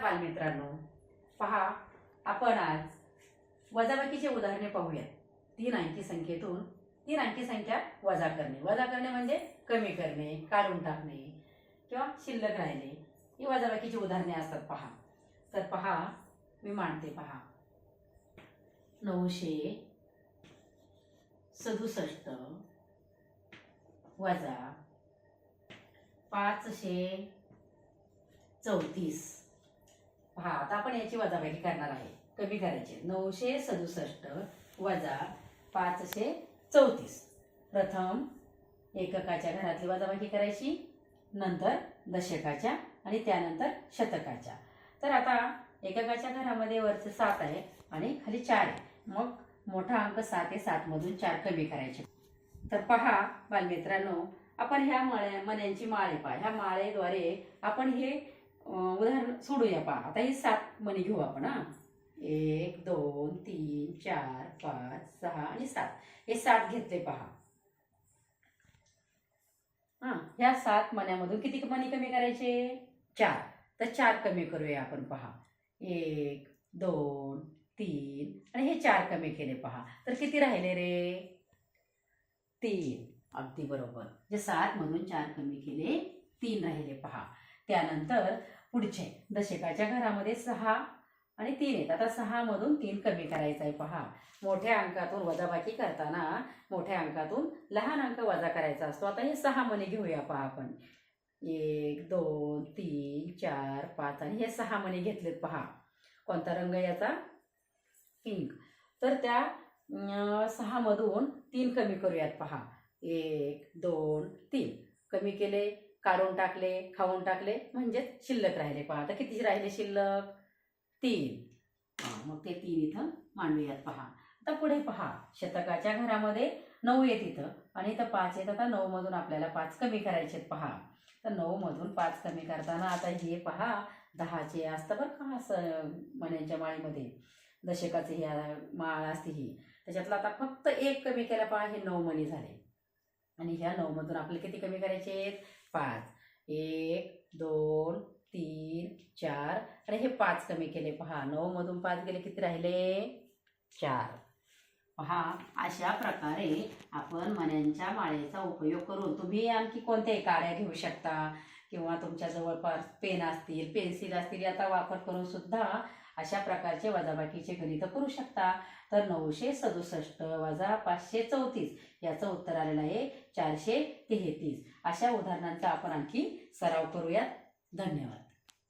बालमित्रांनो, पहा आपण आज वजाबाकीचे उदाहरणे पाहूयात। 3 अंकी संख्येतून 3 अंकी संख्या वजा करणे। वजा करणे म्हणजे कमी करणे, काढून टाकणे किंवा शिल्लक राहिले, ही वजाबाकीची उदाहरणे असतात। पहा तर पहा मी मांडते। पहा 967 वजा 534। पहा आता आपण याची वजाबाकी करणार आहे, कमी करायची। 967 वजा 534। प्रथम एककाच्या घरातली वजाबाकी करायची, नंतर दशकाच्या आणि त्यानंतर शतकाच्या। तर आता एककाच्या घरामध्ये वरचे 7 आहे आणि खाली 4 आहे, मग मोठा अंक 7 आहे, 7 मधून 4 कमी करायचे। तर पहा बालमित्रांनो, आपण ह्या मण्यांची माळे पहा, ह्या माळेद्वारे आपण हे उदाहरण सोडूया। पहा आता ही 7 मणी घेऊ आपण। 1 2 3 4 5 6 आणि 7 हे 7 घेतले। पहा ह्या 7 मण्यांमधून किती मणी कमी करायचे? 4। तर 4 कमी करूया आपण। पहा 1 2 3 आणि हे 4 कमी केले। पहा तर किती राहिले रे? 3। अगदी बरोबर, जे 7 मधून 4 कमी केले 3 राहिले। पहा त्यानंतर पुढचे दशकाच्या घरामध्ये 6 आणि 3 आहेत। आता 6 मधून 3 कमी करायचा आहे। पहा मोठ्या अंकातून वजाबाकी करताना मोठ्या अंकातून लहान अंक वजा करायचा असतो। आता हे 6 मणी घेऊया। पहा आपण 1 2 3 4 5 आणि हे 6 मणी घेतलेत। पहा कोणता रंग याचा? पिंक। तर त्या 6 मधून 3 कमी करूयात। पहा 1 2 3 कमी केले, काढून टाकले, खाऊन टाकले, म्हणजे शिल्लक राहिले। पहा आता किती राहिले शिल्लक? 3। मग ते 3 इथं मांडूयात। पहा आता पुढे पहा, शतकाच्या घरामध्ये 9 आहे तिथं आणि इथं 5 आहेत। आता 9 मधून आपल्याला 5 कमी करायचे। पहा तर 9 मधून 5 कमी करताना आता हे पहा 10चे असतं बरं का, असं मण्यांच्या माळीमध्ये दशकाचे ह्या माळ असते ही, त्याच्यातलं आता फक्त 1 कमी केला। पहा हे 9 मणी झाले आणि ह्या 9 मधून आपल्याला किती कमी करायचे? 5। 1 2 3 4 आणि हे 5 कमी केले। पहा 9 मधून 5 गेले, किती राहिले? 4। पहा अशा प्रकारे आपण मण्यांच्या माळेचा उपयोग करून तुम्ही आणखी कोणत्याही काड्या घेऊ शकता किंवा तुमच्या जवळपास पेन असतील, पेन्सिल असतील, याचा वापर करून सुद्धा अशा प्रकारचे वजाबाकीचे गणित करू शकता। तर 967 वजा 534 याचं उत्तर आलेलं आहे 433। अशा उदाहरणांचा आपण आणखी सराव करूयात। धन्यवाद।